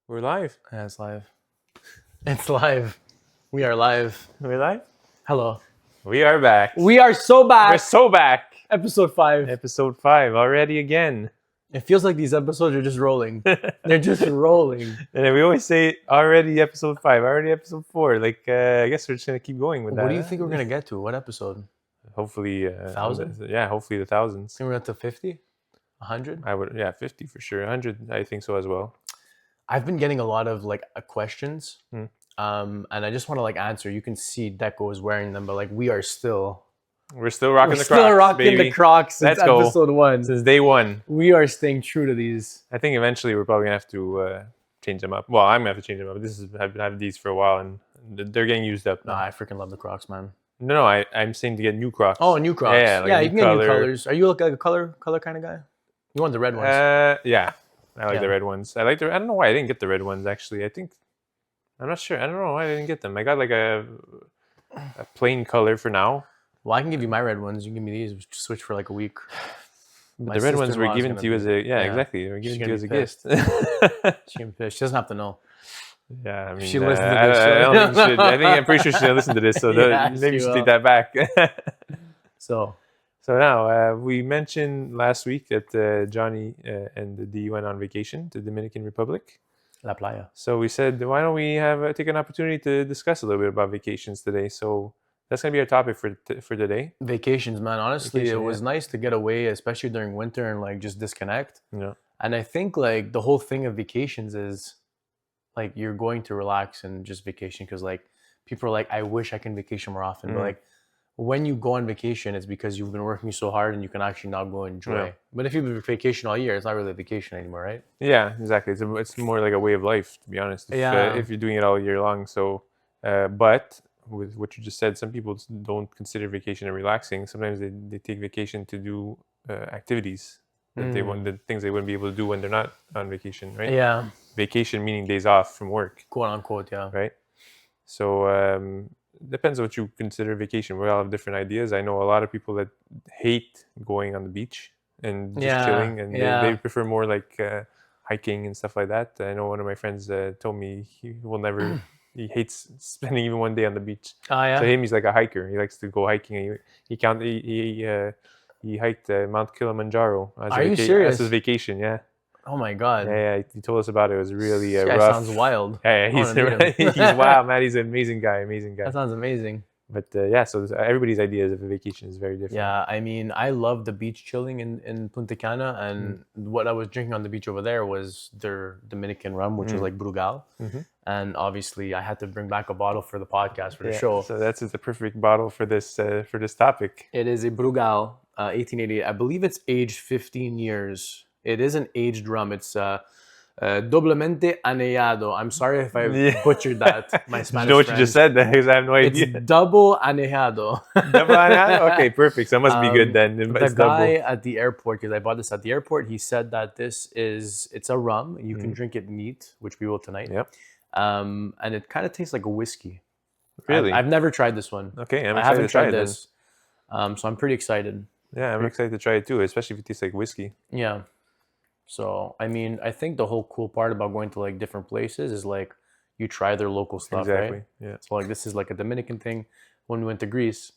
We're live. Yeah, it's live. It's live. We are live. We're live. Hello. We are back. We are so back. We're so back. Episode 5. Episode 5 already again. It feels like these episodes are just rolling. They're just rolling. And we always say already episode 5, already episode 4. Like I guess we're just gonna keep going with that. What do you think we're gonna get to? What episode? Hopefully, 1,000? Yeah, hopefully the thousands. Think we're up to 50? 100? I would, 50 for sure. 100, I think so as well. I've been getting a lot of questions. Hmm. And I just want to answer. You can see Deco is wearing them, but we are still We're still rocking we're the still Crocs, rocking baby. the Crocs since Let's go. episode 1. Since day one. We are staying true to these. I think eventually we're probably gonna have to change them up. Well, I'm gonna have to change them up. I've been having these for a while and they're getting used up. No, I freaking love the Crocs, man. No, I'm saying to get new Crocs. Oh, new Crocs. Yeah, like a you new can get new color. colors. Are you like a color kind of guy? You want the red ones? Yeah, I like Yeah. the red ones. I don't know why I didn't get the red ones actually. I'm not sure. I don't know why I didn't get them. I got like a plain color for now. Well, I can give you my red ones. You can give me these. We switch for a week. But My the red ones were sister-in-law is given gonna to you as a yeah. exactly. We're She's given to you as a gonna be gift. She can fish. She doesn't have to know. Yeah, I mean, She listens to I, this, I so- don't think she should. I'm pretty sure she's gonna listen to this, so Yeah, maybe you she should will. take that back. So So now we mentioned last week that Johnny and the D went on vacation to Dominican Republic. La Playa. So we said, why don't we take an opportunity to discuss a little bit about vacations today? So that's gonna be our topic for today. Vacations, man. Honestly, Vacation, it was nice to get away, especially during winter, and just disconnect. Yeah. And I think the whole thing of vacations is you're going to relax and just vacation because people are like, I wish I can vacation more often. Mm. But when you go on vacation, it's because you've been working so hard and you can actually now go enjoy. Yeah. But if you've been vacation all year, it's not really a vacation anymore, right? Yeah, exactly. It's more like a way of life, to be honest. If you're doing it all year long. So, but with what you just said, some people don't consider vacation relaxing. Sometimes they take vacation to do activities that the things they wouldn't be able to do when they're not on vacation, right? Yeah, Vacation meaning days off from work, quote unquote, yeah. right? So depends on what you consider vacation. We all have different ideas. I know a lot of people that hate going on the beach and just Yeah, chilling, and yeah. they prefer more hiking and stuff like that. I know one of my friends told me he will never. He hates spending even one day on the beach. Oh, yeah. So him, he's like a hiker. He likes to go hiking. And he hiked Mount Kilimanjaro as Are you serious? as his vacation. Yeah. Oh my God. Yeah, he told us about it. It was really This guy rough. sounds wild. Yeah, I wanna meet him. he's wild, man. He's an amazing guy. That sounds amazing. But so everybody's ideas of a vacation is very different. Yeah, I mean, I love the beach chilling in Punta Cana, and what I was drinking on the beach over there was their Dominican rum, which was like Brugal. And obviously, I had to bring back a bottle for the podcast for the show. So that's the perfect bottle for this topic. It is a Brugal 1888. I believe it's aged 15 years. It is an aged rum. It's doblemente anellado. I'm sorry if I butchered that. My Spanish You know what friend. you just said? Because I have no idea. It's double anellado. Double anellado? Okay, perfect. So it must be good then. The It's guy double. at the airport, because I bought this at the airport, he said that it's a rum. You can drink it neat, which we will tonight. Yep. And it kind of tastes like a whiskey. Really? I've never tried this one. Okay, I'm I excited haven't to try tried it then. this. So I'm pretty excited. Yeah, I'm excited to try it too, especially if it tastes like whiskey. Yeah. So, I mean, I think the whole cool part about going to different places is you try their local stuff, Exactly. right? Yeah. So this is a Dominican thing. When we went to Greece,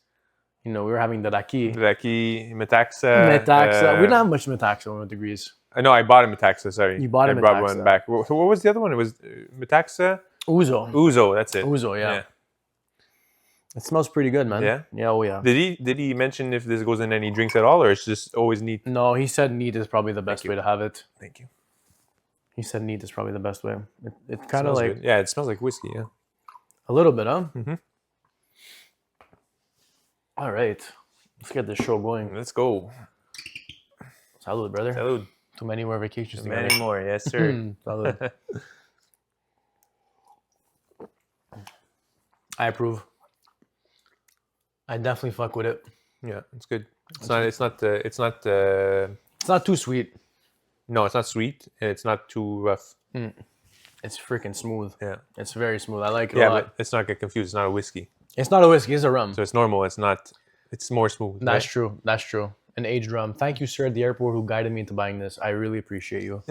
we were having the raki. Raki, Metaxa. Metaxa. We didn't have much Metaxa when we went to Greece. No, I bought a Metaxa, sorry. You bought a I brought Metaxa. one back. What was the other one? It was Metaxa? Ouzo. Ouzo, that's it. Ouzo, yeah. It smells pretty good, man. Yeah? Yeah, oh yeah. Did he mention if this goes in any drinks at all, or it's just always neat? No, he said neat is probably the best way to have it. Thank you. He said neat is probably the best way. It kind of Smells good. Yeah, it smells like whiskey. Yeah. a little bit, huh? Mhm. All right. Let's get this show going. Let's go. Salud, brother. Salud. Too many more vacations together. Many more, yes, sir. Salud. I approve. I definitely fuck with it. Yeah, it's good. It's not. It's not. It's not too sweet. No, it's not sweet. And it's not too rough. It's freaking smooth. Yeah. It's very smooth. I like it Yeah, a lot. but let's not get confused. It's not a whiskey, It's not a whiskey. It's a rum. so it's normal. It's not. It's more smooth. That's right? true. That's true. An aged rum. Thank you, sir, at the airport who guided me into buying this. I really appreciate you.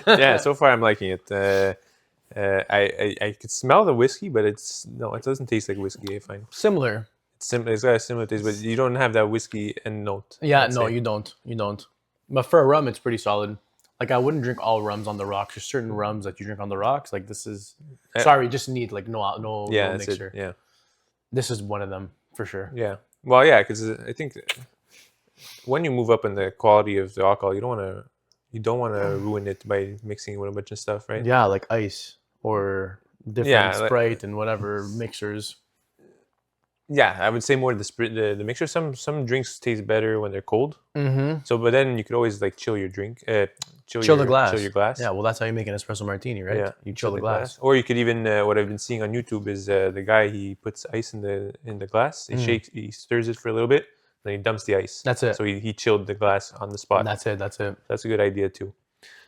Yeah. So far, I'm liking it. I could smell the whiskey, but it doesn't taste like whiskey. I find Similar. it's got a similar taste, but you don't have that whiskey end note. Yeah, no, you don't. You don't. But for a rum, it's pretty solid. Like I wouldn't drink all rums on the rocks. There's certain rums that you drink on the rocks. Like this is sorry, just neat. Like no mixer. Yeah, this is one of them for sure. Yeah. Well, yeah, because I think when you move up in the quality of the alcohol, you don't want to ruin it by mixing it with a bunch of stuff, right? Yeah, like ice or different Sprite and whatever mixers. Yeah, I would say more the mixture. Some drinks taste better when they're cold. Mm-hmm. So, but then you could always like chill your drink, chill the glass. Chill your glass. Yeah, well, that's how you make an espresso martini, right? Yeah, you chill the glass. Or you could even what I've been seeing on YouTube is the guy, he puts ice in the glass. He stirs it for a little bit, then he dumps the ice. That's it. So he chilled the glass on the spot. That's it. That's a good idea too.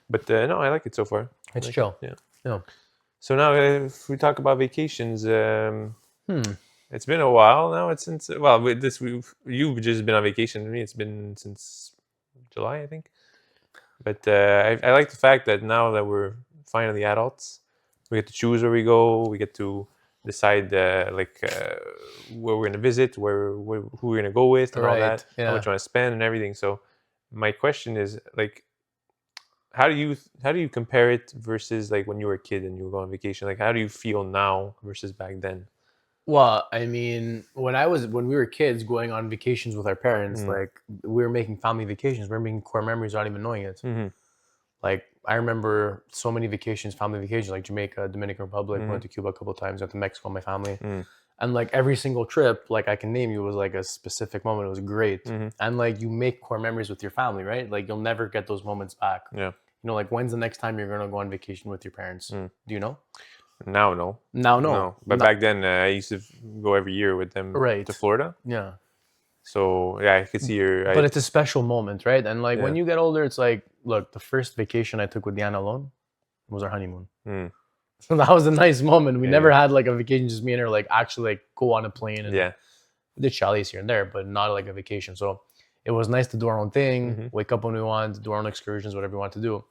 But no, I like it so far. It's chill. Yeah. So now if we talk about vacations, it's been a while now. It's since you've just been on vacation with me. It's been since July, I think. But I like the fact that now that we're finally adults, we get to choose where we go. We get to decide where we're gonna visit, who we're gonna go with, and all that. Yeah. How much you want to spend and everything. So my question is like, how do you compare it versus like when you were a kid and you were going on vacation? Like, how do you feel now versus back then? Well, I mean, when we were kids going on vacations with our parents, like we were making family vacations. We were making core memories without even knowing it. Mm-hmm. Like I remember so many vacations, family vacations, like Jamaica, Dominican Republic, went to Cuba a couple of times, went to Mexico with my family. And like every single trip, like I can name you, was like a specific moment. It was great. And like you make core memories with your family, right? Like you'll never get those moments back. Yeah. You know, like when's the next time you're going to go on vacation with your parents? Do you know? Now, no. But back then, I used to go every year with them to Florida. Yeah. So, yeah, I could see But it's a special moment, right? And, like, when you get older, it's like, look, the first vacation I took with Diana alone was our honeymoon. So that was a nice moment. We never had, like, a vacation, just me and her, like, actually, like, go on a plane. And we did chalets here and there, but not, like, a vacation. So it was nice to do our own thing, wake up when we want, do our own excursions, whatever we want to do.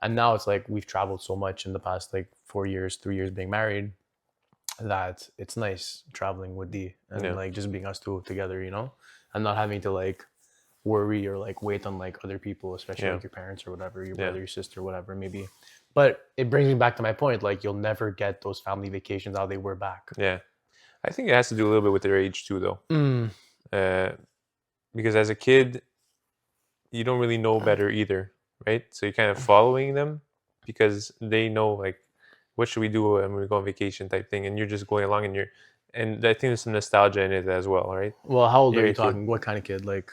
And now it's like we've traveled so much in the past like 3 years being married that it's nice traveling with Dee and like just being us two together, you know, and not having to like worry or like wait on like other people, especially like your parents or whatever, your brother, your sister, whatever maybe. But it brings me back to my point, like you'll never get those family vacations how they were back. Yeah. I think it has to do a little bit with their age too though. Because as a kid, you don't really know better either. Right, so you're kind of following them because they know like what should we do when we go on vacation type thing, and you're just going along and I think there's some nostalgia in it as well, right? Well, how old are you talking? What kind of kid? Like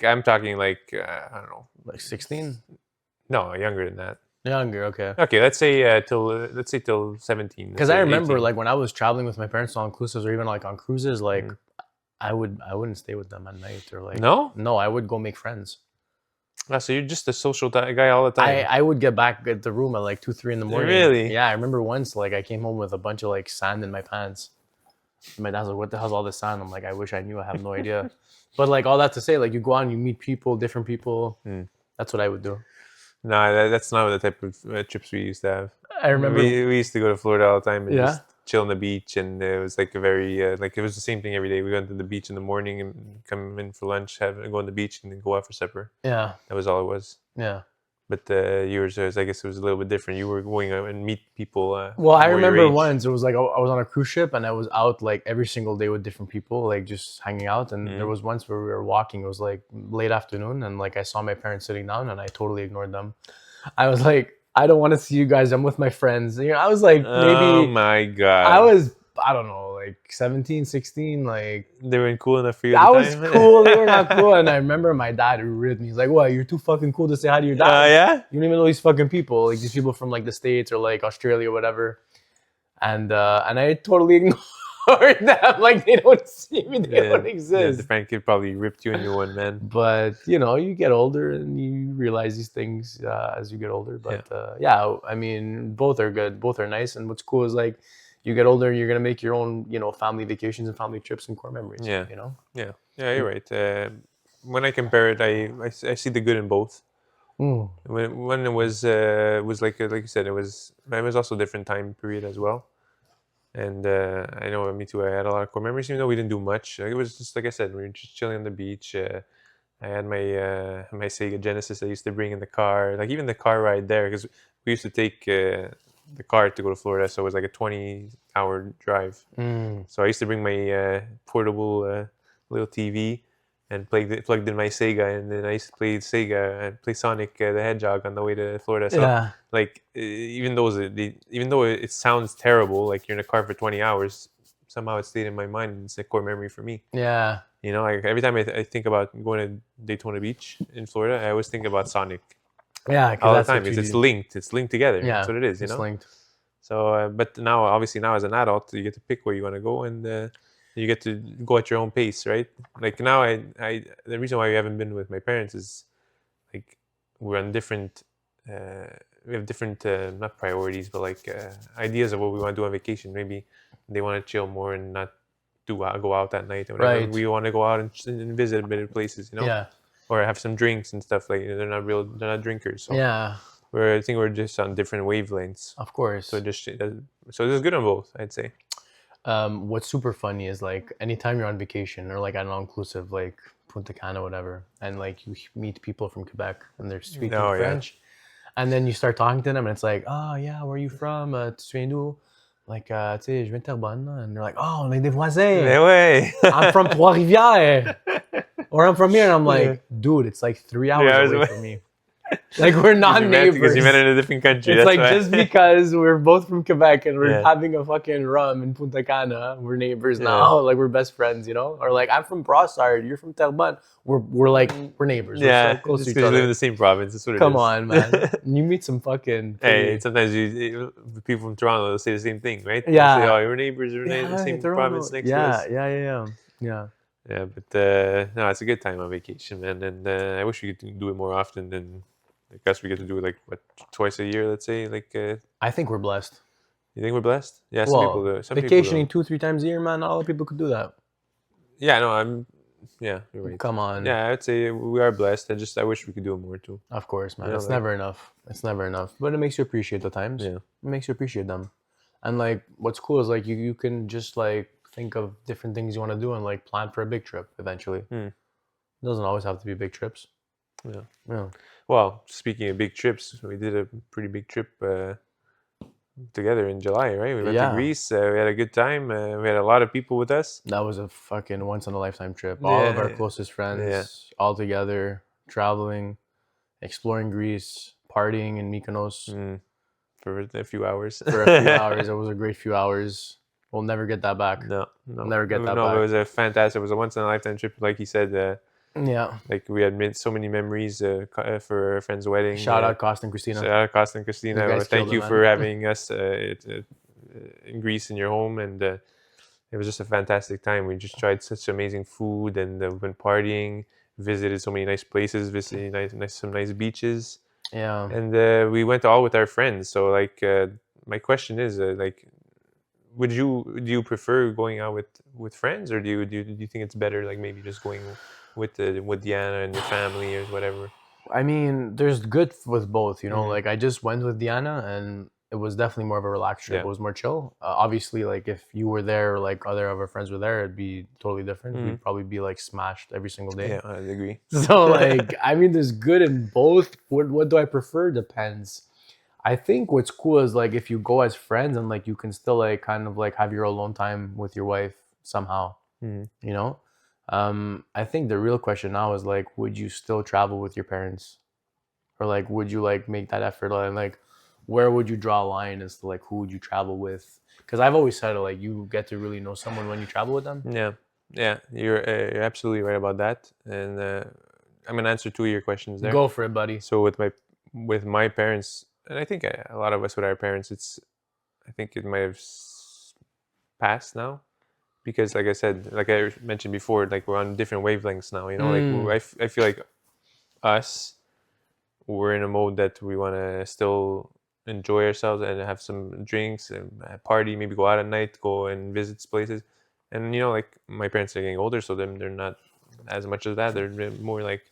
I'm talking like I don't know, like 16? No, younger than that. Younger, okay. Okay, let's say till 17. Because I remember 18. Like when I was traveling with my parents on inclusives or even like on cruises, like I wouldn't stay with them at night or like no, I would go make friends. So you're just a social guy all the time. I would get back at the room at like 2-3 in the morning. Really? Yeah, I remember once like I came home with a bunch of like sand in my pants. My dad's like, "What the hell's all this sand?" I'm like, "I wish I knew. I have no idea." But like all that to say, like you go on, you meet people, different people. That's what I would do. No, that's not the type of trips we used to have. I remember we used to go to Florida all the time and just chill on the beach, and it was like a very like it was the same thing every day. We went to the beach in the morning and come in for lunch, go on the beach, and then go out for supper. Yeah, that was all it was. Yeah, but yours, I guess, it was a little bit different. You were going out and meet people. Well, I remember once it was like I was on a cruise ship and I was out like every single day with different people, like just hanging out. And there was once where we were walking. It was like late afternoon, and like I saw my parents sitting down, and I totally ignored them. I was like, I don't want to see you guys. I'm with my friends. You know, I was like, maybe. Oh my God. I don't know, like 17, 16, like. They weren't cool enough for you at the time? I was cool. They were not cool. And I remember my dad ripped me. He's like, what, you're too fucking cool to say hi to your dad? Yeah? You don't even know these fucking people. Like these people from like the States or like Australia or whatever. And I totally ignored them. Like they don't see me. They don't exist. Yeah, the friend kid probably ripped you a new one, man. But, you know, you get older and you realize these things as you get older. But I mean, both are good. Both are nice. And what's cool is like, you get older, you're going to make your own, you know, family vacations and family trips and core memories. Yeah. You know? Yeah, you're right. When I compare it, I see the good in both. When it was like you said, it was also a different time period as well. And I know me too. I had a lot of core memories, even though we didn't do much. It was just like I said, we were just chilling on the beach. I had my Sega Genesis I used to bring in the car. Like even the car ride there, because we used to take the car to go to Florida, so it was like a 20-hour drive. So I used to bring my portable little TV and plugged in my Sega, and then I used to play Sega and play Sonic the Hedgehog on the way to Florida. So like even though it sounds terrible, like you're in a car for 20 hours, somehow it stayed in my mind. It's a core memory for me. Yeah. You know, like every time I think about going to Daytona Beach in Florida, I always think about Sonic. Yeah, all the time. It's linked. It's linked together. Yeah, that's what it is. It's linked. So, but now, obviously, now as an adult, you get to pick where you want to go, and you get to go at your own pace, right? Like now, the reason why we haven't been with my parents is like we're on different. We have different not priorities, but like ideas of what we want to do on vacation. Maybe they want to chill more and not go out that night or whatever. Right. We want to go out and visit better places, you know. Yeah. Or have some drinks and stuff. Like they're not drinkers. So. Yeah. I think we're just on different wavelengths. Of course. So this is good on both, I'd say. What's super funny is like anytime you're on vacation or like at an all-inclusive like Punta Cana, whatever, and like you meet people from Quebec and they're speaking French, and then you start talking to them and it's like, oh yeah, where are you from? Tu viens d'où? Like, tu sais, je viens de Terrebonne, and they're like, oh, on est des voisins. Mais ouais. I'm from Trois-Rivières, or I'm from here, and I'm like, dude, it's like 3 hours away from me. Like we're not neighbors. Because you met in a different country. It's like just because we're both from Quebec and we're having a fucking rum in Punta Cana, we're neighbors now. Like we're best friends, you know? Or like I'm from Brossard, you're from Terrebonne. We're like we're neighbors. Yeah, we're so close to each you other. live in the same province. That's what it is. Come on, man. You meet some fucking. Hey, sometimes people from Toronto will say the same thing, right? Yeah. They say, oh, you're neighbors. You're in the same province next to us. Yeah. Yeah, but no, it's a good time on vacation, man, and I wish we could do it more often than. I guess we get to do it like twice a year, let's say. Like I think we're blessed. You think we're blessed? Yeah, some people do. Vacationing 2-3 times a year, man. Not all people could do that. Yeah, no, you're right. Come on. Yeah, I'd say we are blessed. I wish we could do it more too. Of course, man. It's never enough. It's never enough. But it makes you appreciate the times. Yeah. It makes you appreciate them. And like, what's cool is like you can just like think of different things you want to do and like plan for a big trip eventually. It doesn't always have to be big trips. Yeah. Well, speaking of big trips, we did a pretty big trip together in July, right? We went to Greece. We had a good time. We had a lot of people with us. That was a fucking once-in-a-lifetime trip. All of our closest friends, all together, traveling, exploring Greece, partying in Mykonos. For a few hours. For a few hours. It was a great few hours. We'll never get that back. No. We'll never get that back. No, it was a fantastic. It was a once-in-a-lifetime trip, like he said. Yeah. Like we had made so many memories for a friend's wedding. Shout out Costa and Christina. Shout out Costa and Christina. Thank you for having us in Greece in your home. And it was just a fantastic time. We just tried such amazing food and we've been partying, visited so many nice places, visited some nice beaches. Yeah. And we went all with our friends. So like my question is like, do you prefer going out with friends, or do you think it's better like maybe just going with Diana and your family or whatever? I mean, there's good with both, you know. Like I just went with Diana, and it was definitely more of a relaxed trip. It was more chill. Obviously, like if you were there, or like other of our friends were there, it'd be totally different. We'd probably be like smashed every single day. Yeah, I agree. So like, I mean, there's good in both. What do I prefer? Depends. I think what's cool is like if you go as friends and like you can still like kind of like have your alone time with your wife somehow. You know. I think the real question now is like, would you still travel with your parents, or like would you like make that effort, and like where would you draw a line as to like who would you travel with? Because I've always said like you get to really know someone when you travel with them. Yeah, you're absolutely right about that, and I'm gonna answer two of your questions there. Go for it, buddy. So with my parents, and I think a lot of us with our parents, I think it might have passed now. Because like I said, like I mentioned before, like we're on different wavelengths now, you know, like I feel like we're in a mode that we want to still enjoy ourselves and have some drinks and party, maybe go out at night, go and visit places. And, you know, like my parents are getting older, so they're not as much as that. They're more like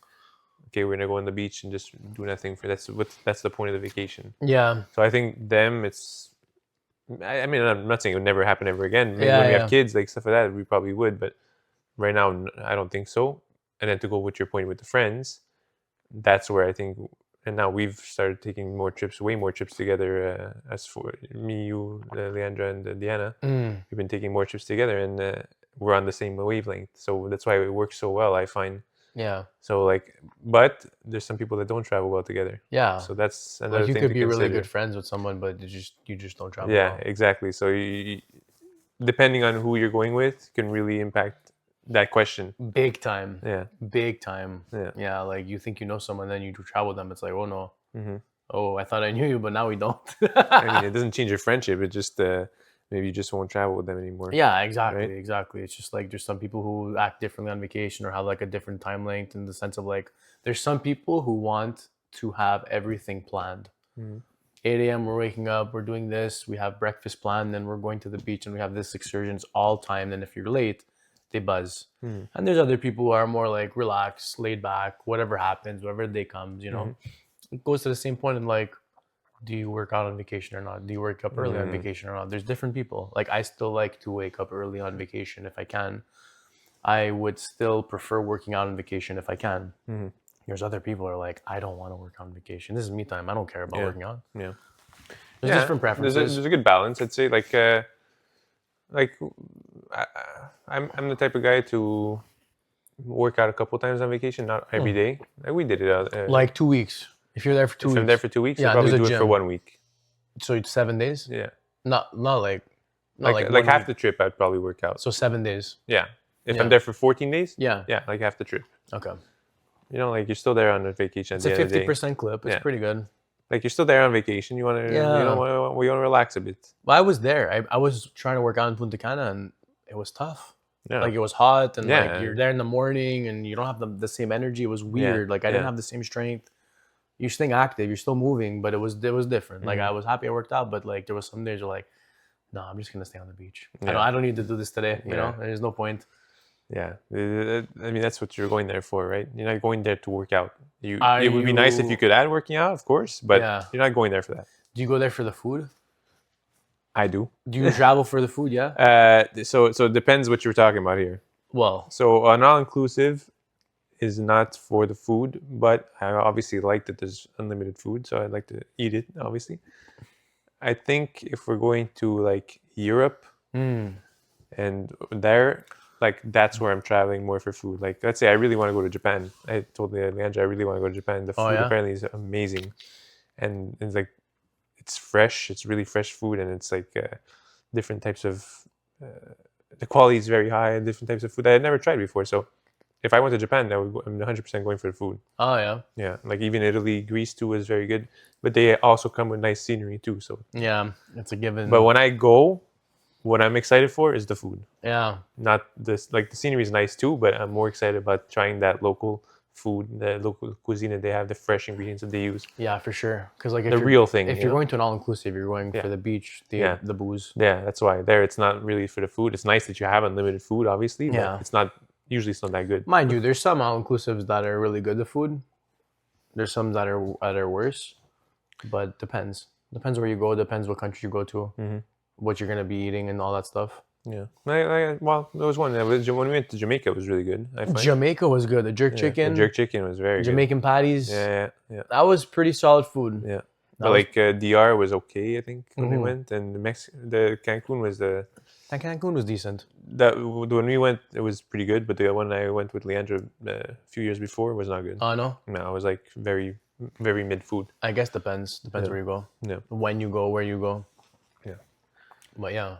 okay, we're gonna go on the beach and just do nothing that's the point of the vacation. Yeah. So I think them, I mean, I'm not saying it would never happen ever again. Maybe Yeah, when we yeah. have kids, like stuff like that, we probably would. But right now, I don't think so. And then to go with your point with the friends, that's where I think. And now we've started taking way more trips together. As for me, you, Leandra, and Diana, we've been taking more trips together, and we're on the same wavelength. So that's why it works so well, I find. Yeah. So like, but there's some people that don't travel well together. Yeah. So that's another Like you thing could to be consider. really good friends with someone, but you just don't travel Yeah, well. exactly. So depending on who you're going with can really impact that question. Big time. Yeah. Big time. Yeah. Yeah. Like you think you know someone, then you travel with them. It's like, oh no. Mm-hmm. Oh, I thought I knew you, but now we don't. I mean, it doesn't change your friendship. It just maybe you just won't travel with them anymore. Yeah, exactly, right? Exactly. It's just like there's some people who act differently on vacation or have like a different time length in the sense of like there's some people who want to have everything planned. 8 a.m. we're waking up, we're doing this, we have breakfast planned, then we're going to the beach and we have this excursions all time. Then if you're late, they buzz. And there's other people who are more like relaxed, laid back, whatever happens, whatever day comes, you know. It goes to the same point in like, do you work out on vacation or not? Do you wake up early on vacation or not? There's different people. Like I still like to wake up early on vacation if I can. I would still prefer working out on vacation if I can. There's other people who are like, I don't want to work on vacation. This is me time. I don't care about working out. Yeah. There's different preferences. There's a good balance. I'd say I'm the type of guy to work out a couple times on vacation, not every day. Like we did it. Like 2 weeks. If you're there for 2 weeks. If I'm there for 2 weeks, Yeah, I'll probably there's a do it for gym. 1 week. So it's 7 days? Yeah. Not like Like 1 half week. the trip, I'd probably work out. So 7 days. Yeah. If Yeah. I'm there for 14 days, Yeah. yeah, like half the trip. Okay. You know, like you're still there on a vacation. It's at a the end of the day. 50% clip. It's Yeah. pretty good. Like you're still there on vacation. You want to, Yeah. we want to relax a bit. Well, I was there. I was trying to work out in Punta Cana and it was tough. Yeah. Like it was hot and Yeah. like you're there in the morning and you don't have the same energy. It was weird. Like I didn't Yeah. have the same strength. You're staying active. You're still moving, but it was different. Like I was happy I worked out, but like there was some days you're like, no, I'm just gonna stay on the beach. Yeah. I don't need to do this today. You Yeah. know, there's no point. Yeah, I mean that's what you're going there for, right? You're not going there to work out. Are It would be nice if you- you could add working out, of course, but Yeah. you're not going there for that. Do you go there for the food? I do. Do you travel for the food? Yeah. So it depends what you're talking about here. Well, So an all-inclusive is not for the food, but I obviously like that there's unlimited food, so I'd like to eat it, obviously. I think if we're going to like Europe and there, like that's where I'm traveling more for food. Like let's say I really want to go to Japan. I told Leandra I really want to go to Japan. The food yeah? apparently is amazing, and it's like it's fresh. It's really fresh food, and it's like different types of. The quality is very high. Different types of food that I had never tried before. So if I went to Japan, I'm 100% going for the food. oh yeah, Yeah, like even Italy, Greece too is very good, but they also come with nice scenery too. So, yeah. It's a given. but when I go, what I'm excited for is the food. yeah, Not this, like the scenery is nice too, but I'm more excited about trying that local food, the local cuisine that they have, the fresh ingredients that they use, yeah, for sure. Because like if the you're, real thing. if you you're know? going to an all-inclusive, you're going for the beach, the booze. Yeah, that's why there it's not really for the food. It's nice that you have unlimited food, obviously, but Yeah. it's not usually it's not that good. Mind you, there's some all-inclusives that are really good. The food. There's some that are worse, but depends. Depends where you go. Depends what country you go to. What you're gonna be eating and all that stuff. Yeah, well, there was one when we went to Jamaica, it was really good. I find. Jamaica was good. The jerk chicken, The jerk chicken was very Jamaican patties. good. Yeah. That was pretty solid food. Yeah. That But was- like DR was okay, I think, when we went, and the Cancun was And Cancun was decent. when we went, it was pretty good. But the one I went with Leandra a few years before was not good. No, No, it was like very, very mid food. I guess depends where you go, Yeah. when you go, where you go. Yeah. But yeah,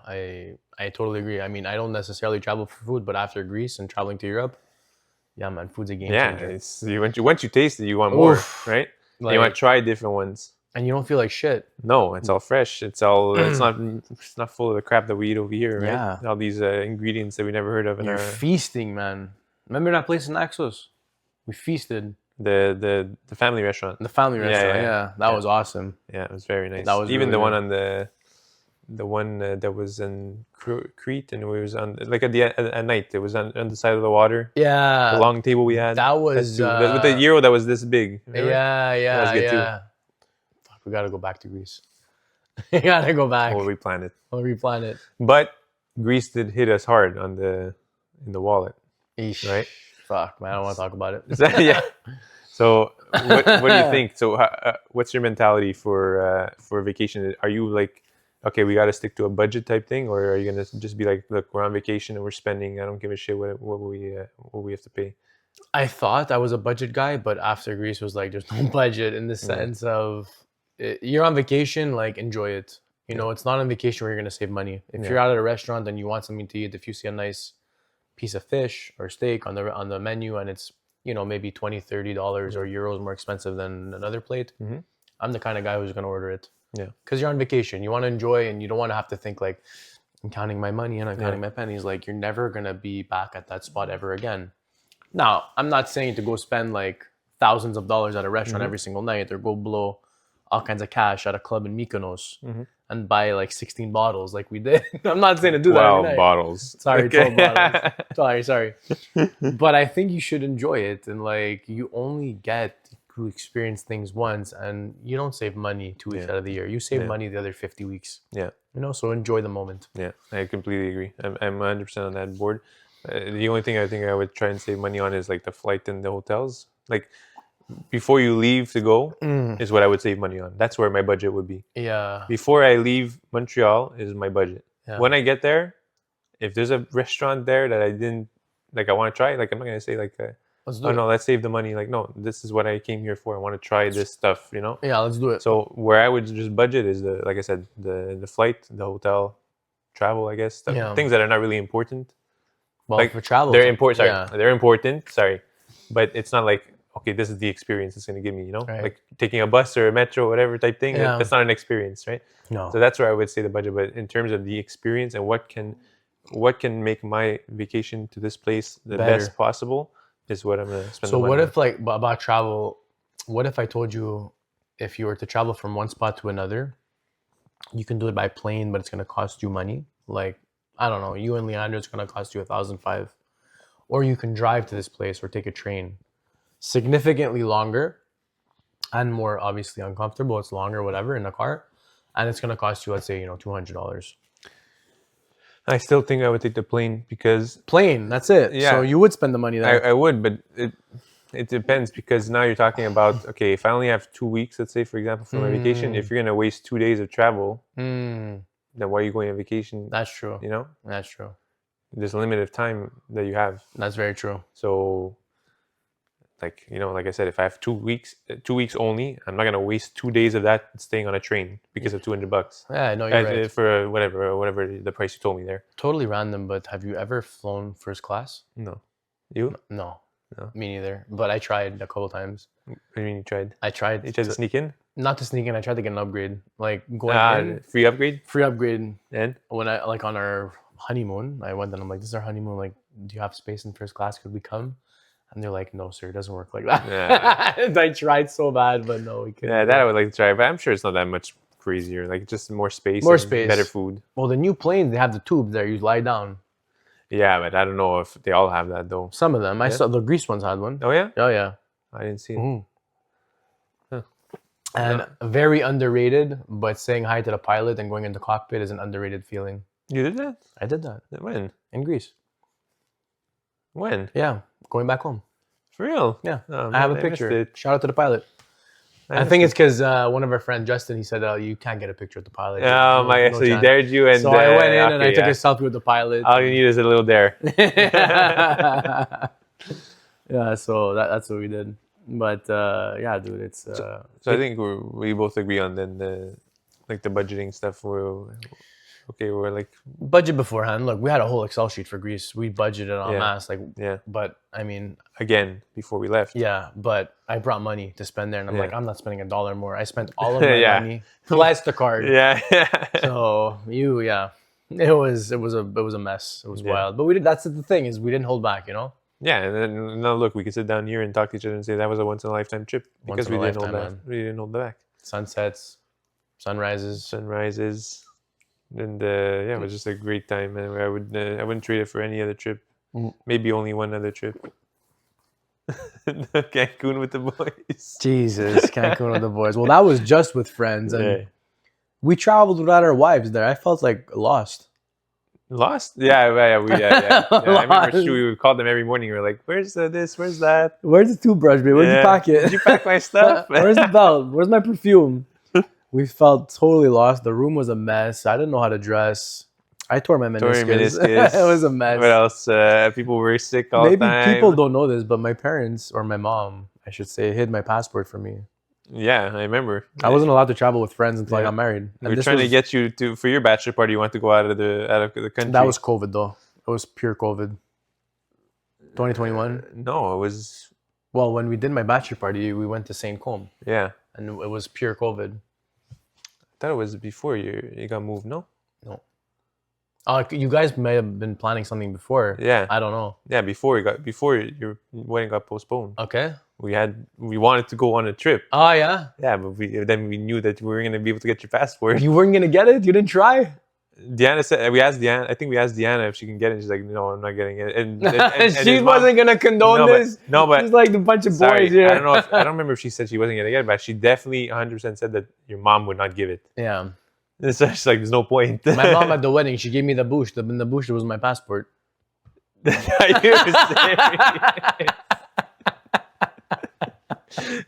I totally agree. I mean, I don't necessarily travel for food, but after Greece and traveling to Europe, yeah, man, food's a game Yeah, changer. it's once you taste it, you want more, Oof. right? Like- you want to try different ones. And you don't feel like shit. No, it's all fresh. It's all. It's not full of the crap that we eat over here, right? Yeah. All these ingredients that we never heard of in You're our feasting, man. Remember that place in Naxos? We feasted. the family restaurant. The family Yeah, restaurant. yeah, Yeah, that was awesome. Yeah, it was very nice. That was even really the one good. on the the one that was in Crete, and it was on like at night. It was on the side of the water. Yeah, The long table we had. that was with the gyro that was this big. Remember? Yeah, That was good too. Fuck, we gotta go back to Greece. We gotta go back. We'll replan it. We'll replan it. But Greece did hit us hard in the wallet. Eesh. Right? Fuck, man, I don't want to talk about it. Yeah. So what do you think? So what's your mentality for vacation? Are you like, okay, we got to stick to a budget type thing, or are you gonna just be like, look, we're on vacation and we're spending. I don't give a shit what we have to pay. I thought I was a budget guy, but after Greece was like, there's no budget in the sense of you're on vacation, like enjoy it. You know, it's not on vacation where you're gonna save money. If you're out at a restaurant and you want something to eat, if you see a nice piece of fish or steak on the menu and it's, you know, maybe $20-$30 or euros more expensive than another plate, I'm the kind of guy who's gonna order it. Yeah, because you're on vacation, you want to enjoy, and you don't want to have to think like, I'm counting my money and I'm counting my pennies. Like, you're never gonna be back at that spot ever again. Now, I'm not saying to go spend like thousands of dollars at a restaurant every single night, or go blow all kinds of cash at a club in Mykonos and buy like 16 bottles like we did. I'm not saying to do that every night. 12 bottles. Sorry, Okay. 12 bottles. Sorry. But I think you should enjoy it, and like, you only get to experience things once, and you don't save money 2 weeks out of the year. You save money the other 50 weeks. Yeah. You know, so enjoy the moment. Yeah, I completely agree. I'm 100% on that board. The only thing I think I would try and save money on is like the flight and the hotels. Like, before you leave to go is what I would save money on. That's where my budget would be. Yeah. Before I leave Montreal is my budget. Yeah. When I get there, if there's a restaurant there that I didn't like, I want to try. Like, I'm not gonna say like, Let's do oh it. no, let's save the money. Like, no, this is what I came here for. I want to try this stuff. You know. Yeah, let's do it. So where I would just budget is like I said, the flight, the hotel, travel. I guess things that are not really important. Well, like, for travel, they're important. Sorry, yeah. they're important. Sorry, but it's not like, okay, this is the experience it's going to give me, you know? Right. Like taking a bus or a metro, whatever type thing, Yeah. that's not an experience, right? No. So that's where I would say the budget. But in terms of the experience and what can make my vacation to this place the Better. best possible is what I'm going to spend So the money what on. if, like, about travel, what if I told you if you were to travel from one spot to another, you can do it by plane, but it's going to cost you money? Like, I don't know, you and Leandro, it's going to cost you $1,500. Or you can drive to this place or take a train. Significantly longer and more obviously uncomfortable. It's longer, whatever, in a car. And it's going to cost you, let's say, $200. I still think I would take the plane because Plane, that's it. Yeah. So you would spend the money there. I would, but it depends, because now you're talking about, okay, if I only have 2 weeks, let's say, for example, for my vacation, if you're going to waste 2 days of travel, then why are you going on vacation? That's true. You know? That's true. There's a limited time that you have. That's very true. So, like, like I said, if I have 2 weeks only, I'm not gonna waste 2 days of that staying on a train because of $200. Yeah, no, you're right. For whatever the price you told me there. Totally random, but have you ever flown first class? No. You? No. No. Me neither. But I tried a couple times. What do you mean you tried? I tried. You tried to sneak in? Not to sneak in. I tried to get an upgrade. Like, going in, Free upgrade? free upgrade. And? When I, like, on our honeymoon, I went and I'm like, this is our honeymoon. Like, do you have space in first class? Could we come? And they're like, no, sir, it doesn't work like that. Yeah. And I tried so bad, but no, we couldn't. Yeah, that I would like to try, but I'm sure it's not that much crazier. Like, just more space. More and space. Better food. Well, the new planes, they have the tubes there. You lie down. Yeah, but I don't know if they all have that, though. Some of them. I saw the Greece ones had one. Oh, yeah? Oh, yeah. I didn't see it. Mhm. Huh. And very underrated, but saying hi to the pilot and going into cockpit is an underrated feeling. You did that? I did that When? in Greece. When? Yeah, going back home. For real? Yeah, Oh, I have a man, missed picture. it. Shout out to the pilot. I missed think it. it's because one of our friends, Justin, he said, you can't get a picture with the pilot. Oh my! No So he chance. dared you, and So I went in and okay, I took yeah. a selfie with the pilot. All you need is a little dare. Yeah, so that's what we did. But yeah, dude, it's So I think we both agree on then the budgeting stuff. We're like, budget beforehand. Look, we had a whole Excel sheet for Greece. We budgeted en Yeah. masse, like, yeah, but I mean, again before we left. yeah, but I brought money to spend there, and I'm Yeah. like, I'm not spending $1 more. I spent all of my Yeah. money plus the card. Yeah. So it was a mess. It was Yeah. wild. But we did. That's the thing, is we didn't hold back. Yeah, and then now look, we can sit down here and talk to each other and say that was a once in a lifetime trip because in a we didn't lifetime, hold that. man. We didn't hold back. Sunsets, sunrises. Sunrises, And yeah, it was just a great time, and I wouldn't trade it for any other trip. Maybe only one other trip. Cancun with the boys. Jesus, Cancun with the boys. Well, that was just with friends, and we traveled without our wives there. I felt like lost. Lost? Yeah. I remember we would call them every morning. We were like, "Where's this? Where's that? Where's the toothbrush, babe? Where'd you pack it? Did you pack my stuff? Where's the belt? Where's my perfume?" We felt totally lost. The room was a mess. I didn't know how to dress. I tore my meniscus. It was a mess. What else? People were sick all the time. Maybe people don't know this, but my parents, or my mom, I should say, hid my passport from me. Yeah, I remember. I wasn't allowed to travel with friends until I got married. We were trying to get you to for your bachelor party. You want to go out of the country. That was COVID, though. It was pure COVID. 2021. No, it was. Well, when we did my bachelor party, we went to St. Côme. Yeah. And it was pure COVID. I thought it was before you got moved. No. No. You guys may have been planning something before. Yeah. I don't know. Yeah, before your wedding got postponed. Okay. We wanted to go on a trip. Oh yeah. Yeah, but then we knew that we weren't gonna be able to get your passport. You weren't gonna get it? You didn't try? Diana said we asked Diana. I think we asked Diana if she can get it. She's like, no, I'm not getting it. And she wasn't gonna condone this. But she's like a bunch of boys here. I don't remember if she said she wasn't gonna get it, but she definitely 100% said that your mom would not give it. Yeah. And so she's like, there's no point. My mom at the wedding, she gave me the bouche. In the bouche was my passport.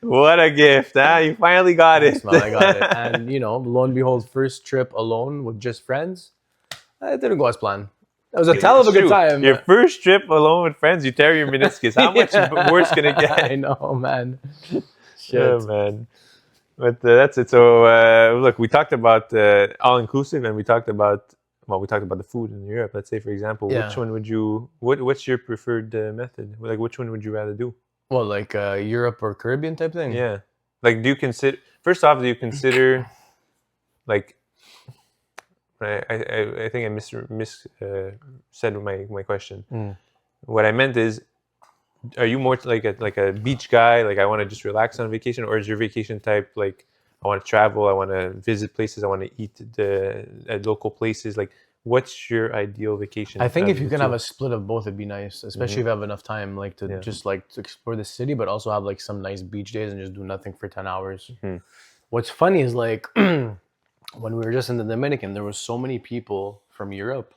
What a gift, huh? You finally got it. I got it. And, lo and behold, first trip alone with just friends, it didn't go as planned. It was a hell of a good time. Your first trip alone with friends, you tear your meniscus. How much worse can it get? I know, man. Shit. Oh, man. But that's it. So, look, we talked about all-inclusive, and we talked about the food in Europe. Let's say, for example, which one would you, what's your preferred method? Like, which one would you rather do? Well, like Europe or Caribbean type thing? Yeah. Like, do you consider, like, I think I said my question. What I meant is, are you more like a beach guy? Like, I want to just relax on vacation, or is your vacation type like I want to travel, I want to visit places, I want to eat at local places? Like, what's your ideal vacation? I think if you can have a split of both, it'd be nice, especially if you have enough time, like to just like to explore the city, but also have like some nice beach days and just do nothing for 10 hours. What's funny is like when we were just in the Dominican, there was so many people from Europe,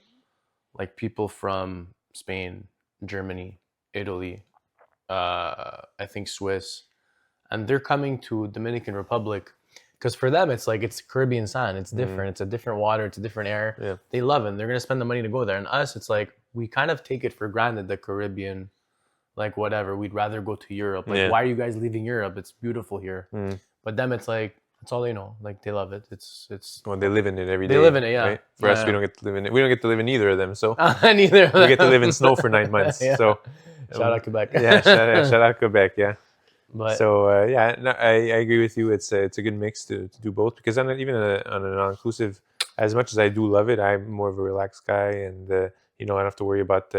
like people from Spain, Germany, Italy, I think Swiss, and they're coming to Dominican Republic because for them it's like it's Caribbean sand. It's different. It's a different water. It's a different air. Yeah. They love it. And they're gonna spend the money to go there. And us, it's like we kind of take it for granted, the Caribbean, like whatever. We'd rather go to Europe. Like, why are you guys leaving Europe? It's beautiful here. But them, it's like that's all they know. Like they love it. It's. Well, they live in it every day. They live in it, yeah. Right? For us, we don't get to live in it. We don't get to live in either of them. So neither. We get to live in snow for 9 months. So. Shout out Quebec. Yeah, shout out Quebec. Yeah. But so I agree with you. It's a good mix to do both, because even on an all-inclusive, as much as I do love it, I'm more of a relaxed guy, and I don't have to worry about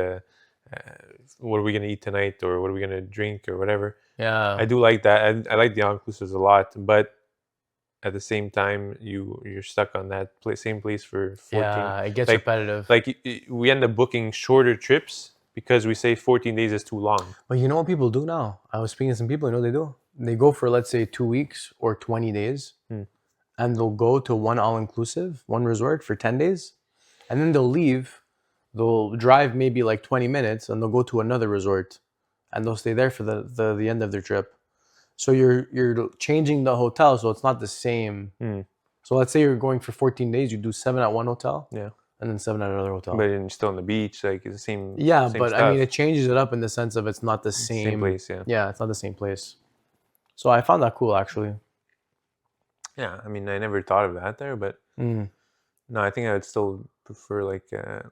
what are we gonna eat tonight, or what are we gonna drink, or whatever. Yeah, I do like that. I like the all-inclusives a lot, but at the same time, you're stuck on that same place for 14. Yeah, it gets repetitive. Like we end up booking shorter trips, because we say 14 days is too long. But you know what people do now? I was speaking to some people, you know what they do? They go for, let's say, 2 weeks or 20 days, and they'll go to one all-inclusive, one resort for 10 days, and then they'll leave. They'll drive maybe like 20 minutes, and they'll go to another resort, and they'll stay there for the end of their trip. So you're changing the hotel, so it's not the same. So let's say you're going for 14 days, you do 7 at one hotel. Yeah. And then 7 at another hotel. But you're still on the beach, like it's the same. Yeah, same but stuff. I mean, it changes it up in the sense of it's not the same place. Yeah. Yeah, it's not the same place. So I found that cool, actually. Yeah, I mean, I never thought of that there, but no, I think I would still prefer like a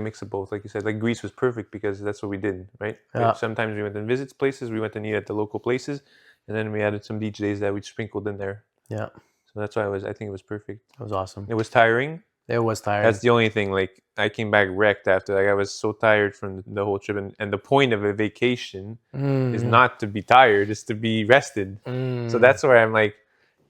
mix of both. Like you said, like Greece was perfect because that's what we did, right? Yeah. Sometimes we went and visit places, we went and eat at the local places, and then we added some beach days that we sprinkled in there. Yeah. So that's why I think it was perfect. It was awesome. It was tiring. It was tiring. That's the only thing. Like I came back wrecked after. Like I was so tired from the whole trip, and the point of a vacation is not to be tired; it's to be rested. So that's where I'm like,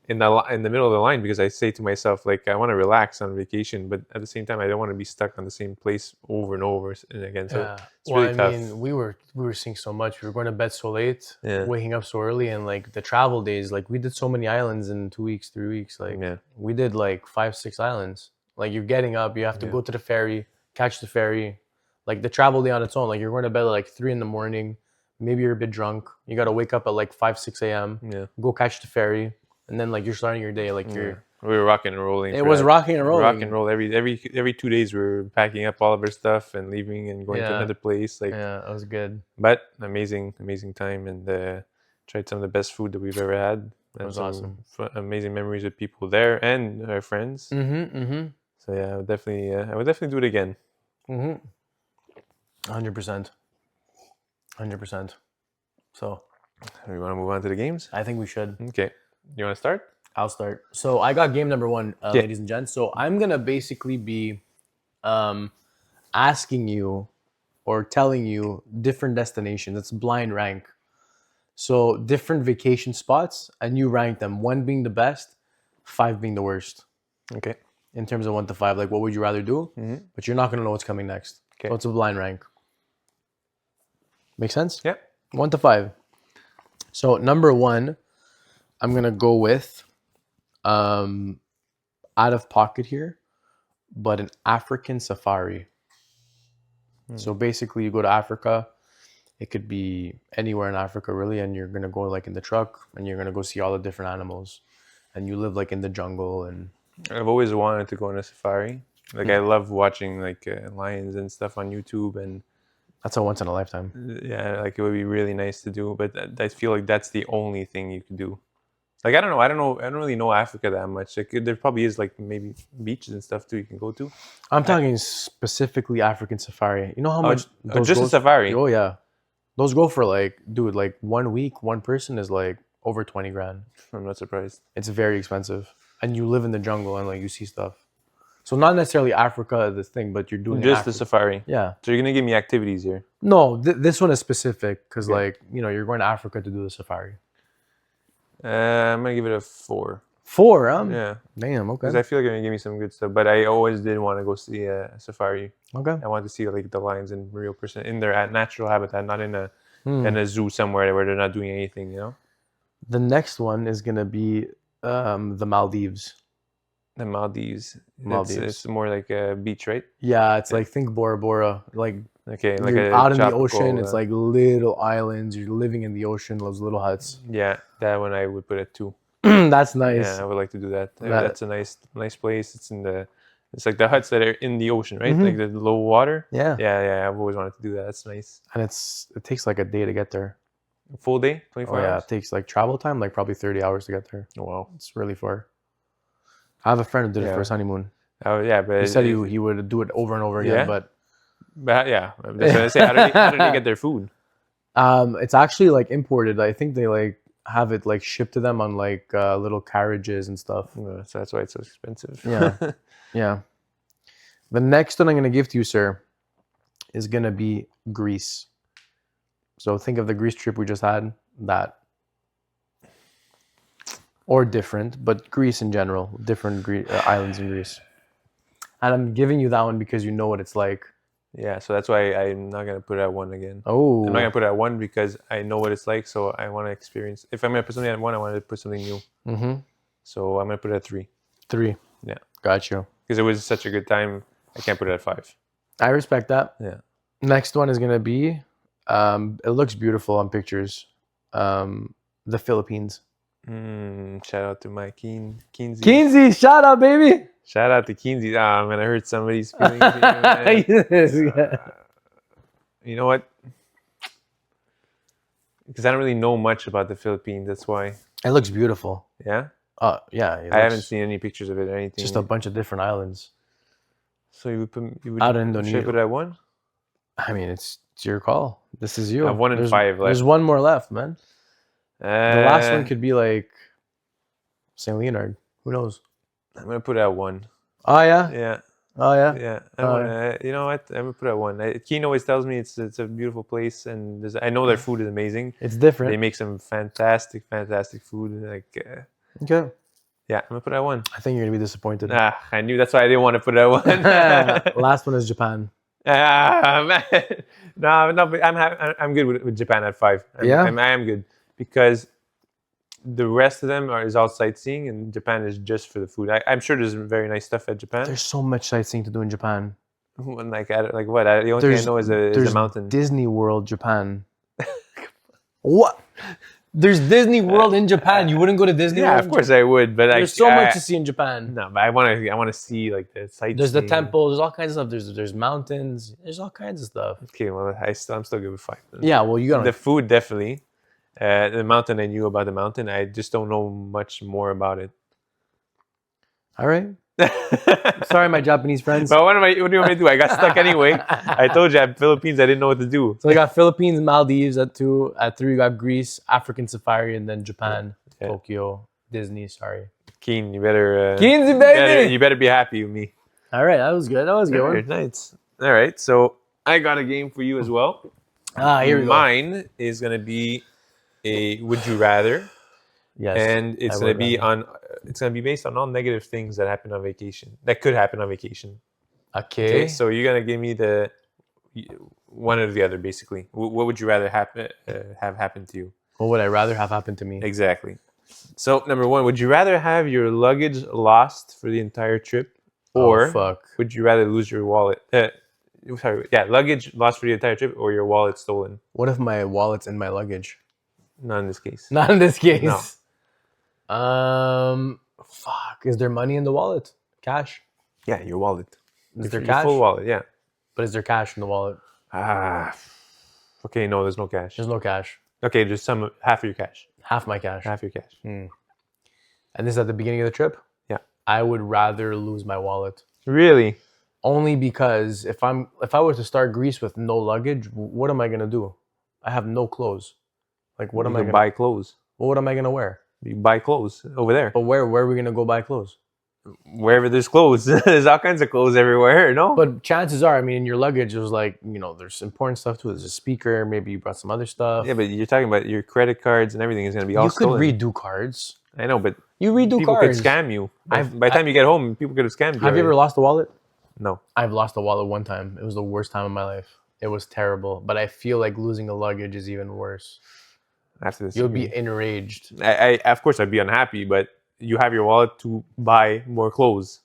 in the middle of the line because I say to myself like I want to relax on vacation, but at the same time I don't want to be stuck on the same place over and over and again. So it's really tough. mean, we were seeing so much. We were going to bed so late, Yeah. waking up so early, and like the travel days, like we did so many islands in 2 weeks, 3 weeks. Like we did like 5, 6 islands. Like you're getting up, you have to go to the ferry, catch the ferry. Like the travel day on its own, like you're going to bed at like 3 a.m. Maybe you're a bit drunk. You got to wake up at like 5, 6 a.m. Yeah. Go catch the ferry. And then like you're starting your day, like you're. We were rocking and rolling. It was rocking and rolling. Rock and roll every 2 days. We were packing up all of our stuff and leaving and going to another place. Like it was good. But amazing time, and tried some of the best food that we've ever had. It was awesome. Amazing memories with people there and our friends. So yeah, I would definitely do it again. 100%. 100%. So, we want to move on to the games? I think we should. Okay. You want to start? I'll start. So, I got game number 1, ladies and gents. So, I'm going to basically be asking you or telling you different destinations. It's blind rank. So, different vacation spots, and you rank them. 1 being the best, 5 being the worst. Okay. In terms of 1 to 5, like what would you rather do? But you're not going to know what's coming next. Okay. So, it's a blind rank. Make sense? Yeah. 1 to 5. So number 1, I'm gonna go with out of pocket here, but an African safari. So basically you go to Africa. It could be anywhere in Africa really, and you're gonna go like in the truck and you're gonna go see all the different animals, and you live like in the jungle. And I've always wanted to go on a safari. Like I love watching like lions and stuff on YouTube, and that's a once in a lifetime. Yeah, like it would be really nice to do, but I feel like that's the only thing you can do. Like I don't really know Africa that much. Like there probably is like maybe beaches and stuff too you can go to. I'm talking specifically African safari. You know how much those just a safari? Oh yeah, those go for like, dude, like 1 week, 1 person is like over 20 grand. I'm not surprised. It's very expensive, and you live in the jungle and like you see stuff. So not necessarily Africa, this thing, but you're doing just the safari. Yeah. So you're gonna give me activities here? No, this one is specific because like you're going to Africa to do the safari. I'm gonna give it a 4. 4, huh? Yeah. Damn. Okay. Because I feel like you're gonna give me some good stuff, but I always did want to go see a safari. Okay. I want to see like the lions in real person in their natural habitat, not in a zoo somewhere where they're not doing anything. You know. The next one is gonna be the Maldives. The Maldives. It's more like a beach, right? Yeah, it's like think Bora Bora, like okay, like you're out in the ocean. It's like little islands. You're living in the ocean. Those little huts. Yeah, that one I would put at 2. That's nice. Yeah, I would like to do that. That's a nice place. It's like the huts that are in the ocean, right? Like the low water. Yeah. Yeah. I've always wanted to do that. That's nice. And it takes like a day to get there. A full day, 24 hours. Yeah, it takes like travel time, like probably 30 hours to get there. Oh wow, it's really far. I have a friend who did it for his honeymoon. Oh yeah, but he said he would do it over and over again. But yeah, I'm just gonna say, how do they get their food? It's actually like imported. I think they like have it like shipped to them on like little carriages and stuff. So that's why it's so expensive. Yeah, yeah. The next one I'm gonna give to you, sir, is gonna be Greece. So think of the Greece trip we just had. That. Or different, but Greece in general, different islands in Greece. And I'm giving you that one because you know what it's like. Yeah, so that's why I'm not going to put it at 1 again. Oh. I'm not going to put it at 1 because I know what it's like, so I want to experience. If I'm going to put something at 1, I want to put something new. So I'm going to put it at 3. 3. Yeah. Got you. Because it was such a good time, I can't put it at 5. I respect that. Yeah. Next one is going to be, it looks beautiful on pictures, the Philippines. Shout out to my Kinsey. Kinsey, shout out, baby. Shout out to Kinsey. I'm gonna hurt somebody's feelings. Here, you know what? Because I don't really know much about the Philippines. That's why. It looks beautiful. Yeah. Yeah. I haven't seen any pictures of it or anything. Just a bunch of different islands. So you would out in Indonesia. Should I put it at 1? I mean, it's your call. This is you. I have 1 and 5 left. There's 1 more left, man. The last one could be like St. Leonard. Who knows? I'm gonna put it at 1. Oh yeah. Yeah. Oh yeah. Yeah. You know what? I'm gonna put it at 1. Keen always tells me it's a beautiful place, and I know their food is amazing. It's different. They make some fantastic food. Like okay. Yeah, I'm gonna put it at 1. I think you're gonna be disappointed. I knew that's why I didn't want to put it at 1. Last one is Japan. Man. No, but I'm good with Japan at 5. I am good because the rest of them is all sightseeing, and Japan is just for the food. I'm sure there's very nice stuff at Japan. There's so much sightseeing to do in Japan. Like what? The only thing I know is a mountain. Disney World, Japan. What? There's Disney World in Japan. You wouldn't go to Disney World? Yeah, of course I would. But there's so much to see in Japan. No, but I want to see like the sightseeing. There's the temple. There's all kinds of stuff. There's mountains. There's all kinds of stuff. Okay, well I'm still good with 5. Yeah, well you got the food definitely. The mountain, I knew about the mountain. I just don't know much more about it. All right. Sorry, my Japanese friends. But what do you want me to do? I got stuck anyway. I told you, at Philippines, I didn't know what to do. So I got Philippines, Maldives at 2. At 3, we got Greece, African Safari, and then Japan, Tokyo, Disney. Sorry. Keen, you better. Keensy, baby! You better be happy with me. All right, that was good. That was a good one. Nice. All right, so I got a game for you as well. Here we go. Mine is going to be a Would You Rather. Yes. And it's going to be it's going to be based on all negative things that happen on vacation. That could happen on vacation. Okay. So you're going to give me the one or the other, basically. What would you rather have happen to you? What would I rather have happened to me? Exactly. So number 1, would you rather have your luggage lost for the entire trip, or would you rather lose your wallet? Luggage lost for the entire trip, or your wallet stolen. What if my wallet's in my luggage? Not in this case. Not in this case. No. Is there money in the wallet? Cash? Yeah, your wallet. Is there your cash? Full wallet, yeah. But is there cash in the wallet? Okay, no, there's no cash. There's no cash. Okay, just half of your cash. Half my cash. Half your cash. And this is at the beginning of the trip? Yeah. I would rather lose my wallet. Really? Only because if I were to start Greece with no luggage, what am I gonna do? I have no clothes. Like what am I gonna buy clothes? Well, what am I gonna wear? You buy clothes over there. But where are we gonna go buy clothes? Wherever there's clothes. There's all kinds of clothes everywhere, no? But chances are, I mean, in your luggage, it was like, there's important stuff too. There's a speaker. Maybe you brought some other stuff. Yeah, but you're talking about your credit cards and everything is going to be all stolen. You could redo cards. I know, but you redo people cards. Could scam you. By the time you get home, people could have scammed you. Have you ever lost a wallet? No. I've lost a wallet one time. It was the worst time of my life. It was terrible. But I feel like losing a luggage is even worse. After this, you'll be enraged. I of course I'd be unhappy, but you have your wallet to buy more clothes.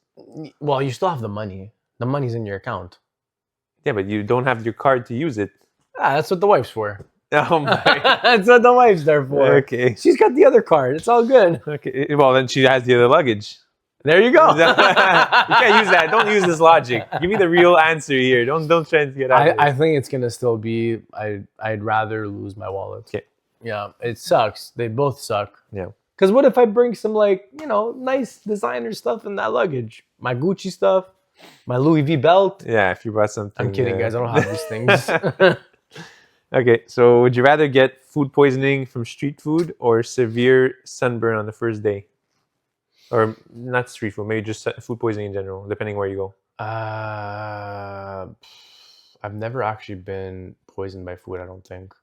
Well, you still have the money. The money's in your account. Yeah, but you don't have your card to use it. That's what the wife's for. Oh my! That's what the wife's there for. Okay. She's got the other card. It's all good. Okay. Well, then she has the other luggage. There you go. You can't use that. Don't use this logic. Give me the real answer here. Don't try to get out of it. I think it's gonna still be. I'd rather lose my wallet. Okay. Yeah, it sucks. They both suck. Yeah. Because what if I bring some nice designer stuff in that luggage? My Gucci stuff, my Louis V belt. Yeah, if you brought something. I'm kidding, guys. I don't have these things. Okay, so would you rather get food poisoning from street food or severe sunburn on the first day? Or not street food, maybe just food poisoning in general, depending where you go. I've never actually been poisoned by food, I don't think.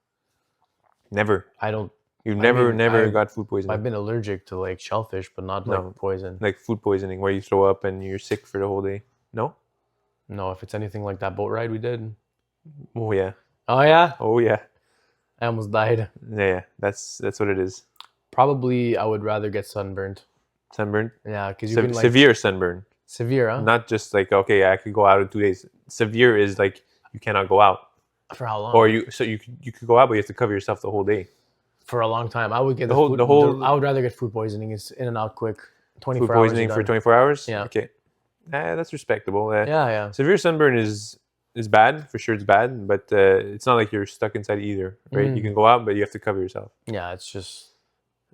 Never? I don't. You've never got food poisoning? I've been allergic to like shellfish, but not like poison. Like food poisoning, where you throw up and you're sick for the whole day? No? No, if it's anything like that boat ride we did. Oh, yeah. Oh, yeah? Oh, yeah. I almost died. Yeah, that's what it is. Probably I would rather get sunburned. Sunburn? Yeah, because you can like... Severe sunburn. Severe, huh? Not just like, okay, I could go out in 2 days. Severe is like you cannot go out. For how long? Or you could go out, but you have to cover yourself the whole day. For a long time. I would get I would rather get food poisoning. It's in and out quick. 24 food poisoning for 24 hours? Yeah. Okay. That's respectable. Yeah. Severe sunburn is bad. For sure it's bad. But it's not like you're stuck inside either, right? You can go out, but you have to cover yourself. Yeah, it's just...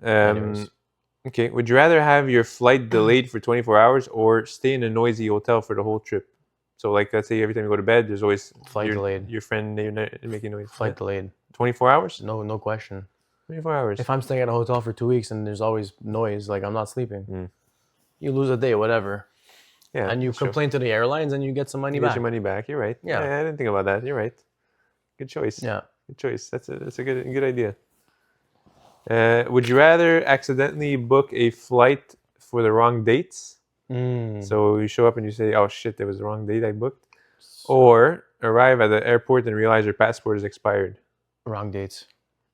Okay. Would you rather have your flight delayed for 24 hours or stay in a noisy hotel for the whole trip? So, like, let's say every time you go to bed, there's always flight delayed. Your friend making noise. Flight delayed. 24 hours? No question. 24 hours. If I'm staying at a hotel for 2 weeks and there's always noise, like I'm not sleeping, you lose a day, whatever. Yeah. And you complain to the airlines and you get some money back. Get your money back. You're right. Yeah. I didn't think about that. You're right. Good choice. Yeah. Good choice. That's a good idea. Would you rather accidentally book a flight for the wrong dates. Mm. So you show up and you say, "Oh shit, that was the wrong date I booked," or arrive at the airport and realize your passport is expired. Wrong dates.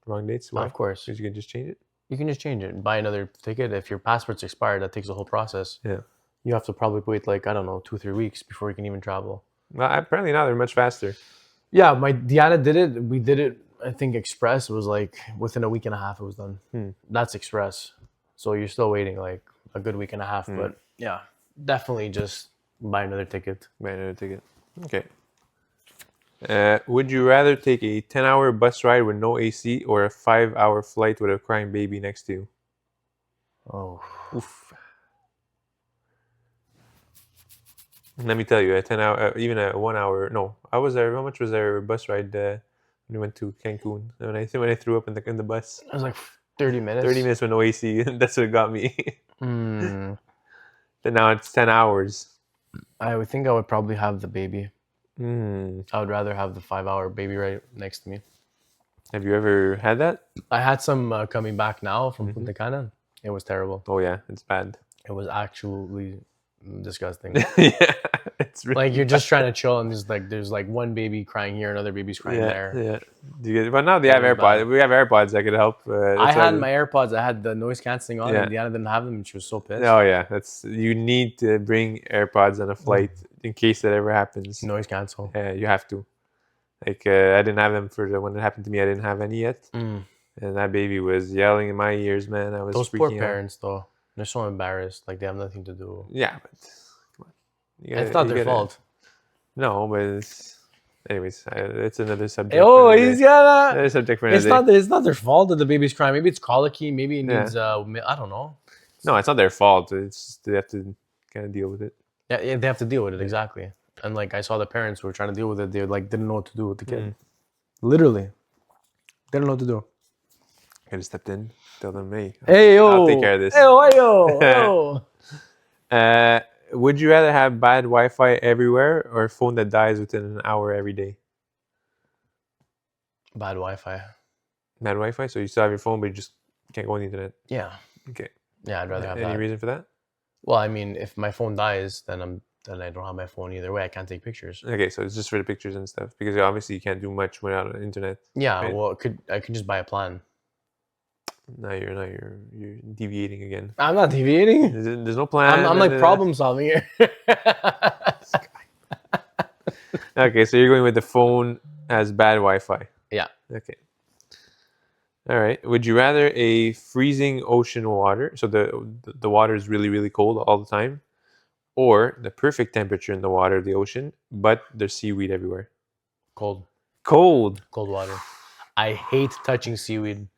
Wrong dates? Why? Of course. Because you can just change it. You can just change it. Buy another ticket. If your passport's expired, that takes the whole process. Yeah. You have to probably wait like, I don't know, 2-3 weeks before you can even travel. Well, apparently now they're much faster. Yeah, my Diana did it. We did it. I think express. It was like within a week and a half. It was done. That's express. So you're still waiting like a good week and a half. But yeah, definitely just buy another ticket. Buy another ticket. Okay. Would you rather take a 10-hour bus ride with no AC or a 5-hour flight with a crying baby next to you? Oh. Oof. Let me tell you, a 10-hour, even a 1 hour. No, I was there. How much was their bus ride when we went to Cancun? When I threw up in the bus. It was like 30 minutes. 30 minutes with no AC. That's what got me. Then now it's 10 hours. I would think I would probably have the baby. I would rather have the 5-hour baby right next to me. Have you ever had that? I had some coming back now from Punta Cana. It was terrible. Oh yeah, it's bad. It was actually disgusting. Yeah, it's really like you're just trying to chill and there's like one baby crying here, another baby's crying there. Yeah. But now they have AirPods. We have AirPods that could help. I had my AirPods. I had the noise cancelling on, and Diana didn't have them, and she was so pissed. Oh yeah, you need to bring AirPods on a flight in case that ever happens. Noise cancel. Yeah, you have to. Like I didn't have them when it happened to me. I didn't have any yet, and that baby was yelling in my ears, man. I was those freaking poor out. Parents though. They're so embarrassed. Like they have nothing to do. Yeah, but come on. It's not their fault. No, but anyways, it's another subject. Oh, he's got another subject for It's not their fault that the baby's crying. Maybe it's colicky. Maybe it needs. I don't know. No, it's not their fault. It's they have to kind of deal with it. Yeah, they have to deal with it exactly. And like I saw the parents who were trying to deal with it. They like didn't know what to do with the kid. Literally, didn't know what to do. I just stepped in, tell them, hey, I'll take care of this. Would you rather have bad Wi-Fi everywhere or a phone that dies within an hour every day? Bad Wi-Fi. Bad Wi-Fi? So you still have your phone, but you just can't go on the internet? Yeah. Okay. Yeah, I'd rather have that. Any reason for that? Well, I mean, if my phone dies, then I don't have my phone either way. I can't take pictures. Okay, so it's just for the pictures and stuff because obviously you can't do much without the internet. Yeah, right? Well, I could just buy a plan. Now you're deviating again. I'm not deviating. There's no plan. I'm like problem solving here. Okay, so you're going with the phone has bad Wi-Fi. Yeah. Okay. All right. Would you rather a freezing ocean water, so the water is really, really cold all the time, or the perfect temperature in the water of the ocean, but there's seaweed everywhere? Cold. Cold Water. I hate touching seaweed.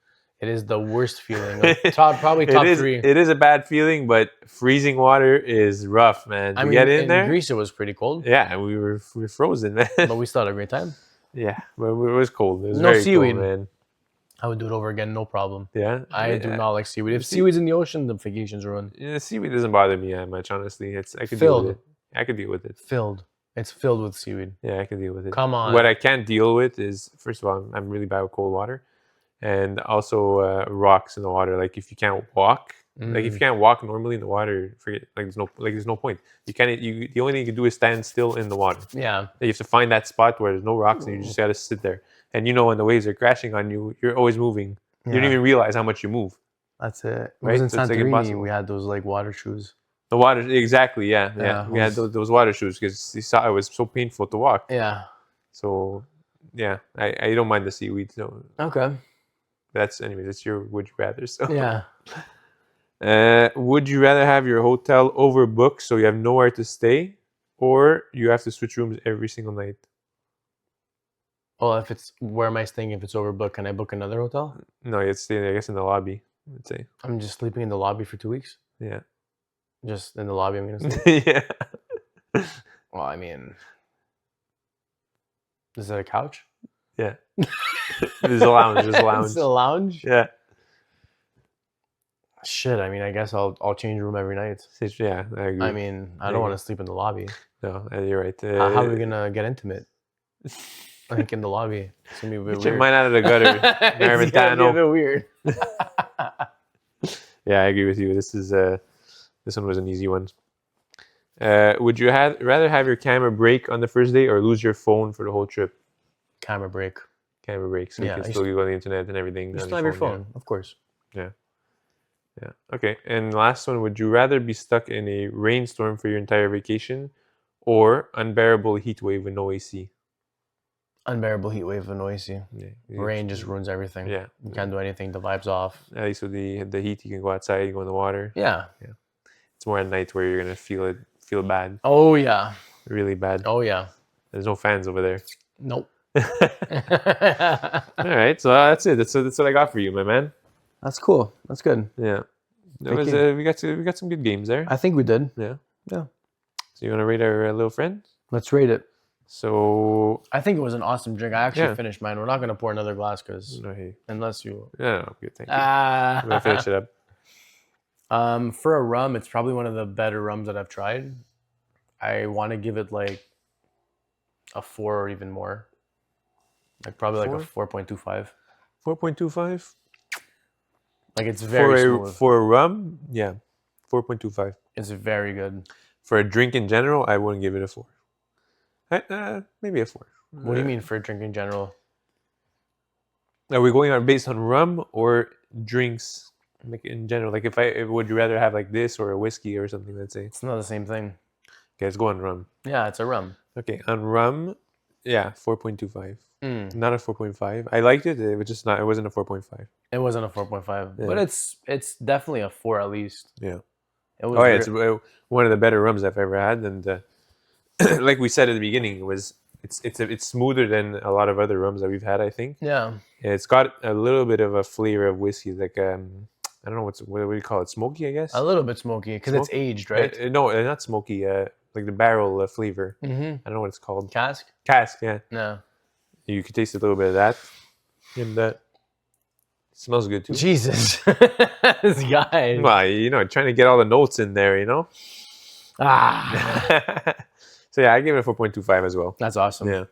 It is the worst feeling. Probably top 3. It is a bad feeling, but freezing water is rough, man. I mean, get in there. In Greece, it was pretty cold. Yeah, we were frozen, man. But we still had a great time. Yeah, but it was cold. It was no very seaweed, cold, man. I would do it over again, no problem. Yeah, I do not like seaweed. If seaweed's in the ocean, the vacation's ruined. Yeah, seaweed doesn't bother me that much, honestly. I could deal with it. I could deal with it. It's filled with seaweed. Yeah, I can deal with it. Come on. What I can't deal with is, first of all, I'm really bad with cold water, and also rocks in the water. Like if you can't walk, like if you can't walk normally in the water, forget. There's no point. You can't. The only thing you can do is stand still in the water. Yeah. You have to find that spot where there's no rocks, and you just gotta sit there. And when the waves are crashing on you, you're always moving. You don't even realize how much you move. That's it. Right? In Santorini, we had those like water shoes. The water, exactly. Yeah. We had those water shoes because you saw it was so painful to walk. Yeah. So, yeah, I don't mind the seaweed. So okay. That's your would you rather. So yeah. Would you rather have your hotel overbooked so you have nowhere to stay, or you have to switch rooms every single night? Well, where am I staying? If it's overbooked, can I book another hotel? No, you'd stay, I guess, in the lobby. I'd say. I'm just sleeping in the lobby for 2 weeks. Yeah. Just in the lobby, I'm gonna sleep. Yeah. Well, I mean, is that a couch? Yeah. There's a lounge. It's a lounge. Yeah. Shit. I mean, I guess I'll change room every night. Yeah, I agree. I mean, I don't want to sleep in the lobby. No, you're right. How are we gonna get intimate? Like in the lobby. It's gonna be a bit Get weird. your mind out of the gutter. It's gonna be a bit weird. Yeah, I agree with you. This is This one was an easy one. Would you rather have your camera break on the first day or lose your phone for the whole trip? Camera break. Camera break, so you can still go on the internet and everything. You still have your phone, of course. Yeah. Yeah. Okay. And last one, would you rather be stuck in a rainstorm for your entire vacation or unbearable heat wave with no AC? Unbearable heat wave with no AC. Yeah. Rain just ruins everything. Yeah. You can't do anything. The vibe's off. At least with the heat, you can go outside, you go in the water. Yeah. It's more at night where you're gonna feel bad. Oh yeah. Really bad. Oh yeah. There's no fans over there. Nope. All right, so that's it. That's what I got for you, my man. That's cool. That's good. Yeah. We got some good games there. I think we did. Yeah. Yeah. So you want to rate our little friend? Let's rate it. So I think it was an awesome drink. I actually finished mine. We're not gonna pour another glass because unless you. No, good. Thank you. I'm gonna finish it up. For a rum, it's probably one of the better rums that I've tried. I want to give it like a 4 or even more. Like probably like a 4.25. 4.25. Like it's very smooth. For a rum, yeah, 4.25. It's very good. For a drink in general, I wouldn't give it a 4. Maybe a 4. What do you mean for a drink in general? Are we going on based on rum or drinks, like in general? Like would you rather have like this or a whiskey or something? Let's say it's not the same thing. Okay, let's go on rum. Yeah, it's a rum. Okay, on rum, yeah, 4.25. Not a 4.5. I liked it. It was just not. It wasn't a 4.5. It wasn't a 4.5, but it's definitely a 4 at least. Yeah. It was. It's one of the better rums I've ever had, and like we said at the beginning, it's smoother than a lot of other rums that we've had. I think. Yeah. It's got a little bit of a flavor of whiskey, like I don't know what do you call it? Smoky, I guess. A little bit smoky because it's aged, right? No, not smoky. Like the barrel flavor. I don't know what it's called. Cask. Yeah. No. You could taste a little bit of that. And that smells good too. Jesus, this guy. Well, trying to get all the notes in there, So yeah, I give it a 4.25 as well. That's awesome. Yeah.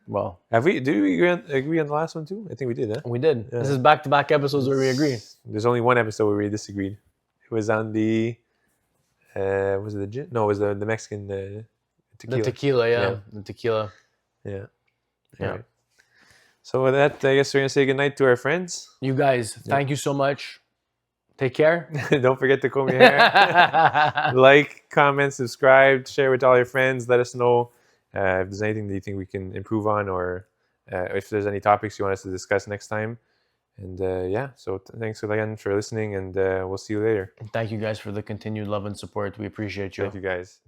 Well, did we agree on the last one too? I think we did, huh? We did. Yeah. This is back-to-back episodes where we agree. There's only one episode where we disagreed. It was on the was it the gin? No, it was the Mexican tequila. The tequila, yeah. The tequila. Yeah. Yeah. Right. So with that, I guess we're gonna say goodnight to our friends. You guys, thank you so much. Take care. Don't forget to comb your hair. Like, comment, subscribe, share with all your friends. Let us know if there's anything that you think we can improve on, or if there's any topics you want us to discuss next time. And so thanks again for listening, and we'll see you later. Thank you guys for the continued love and support. We appreciate you. Thank you guys.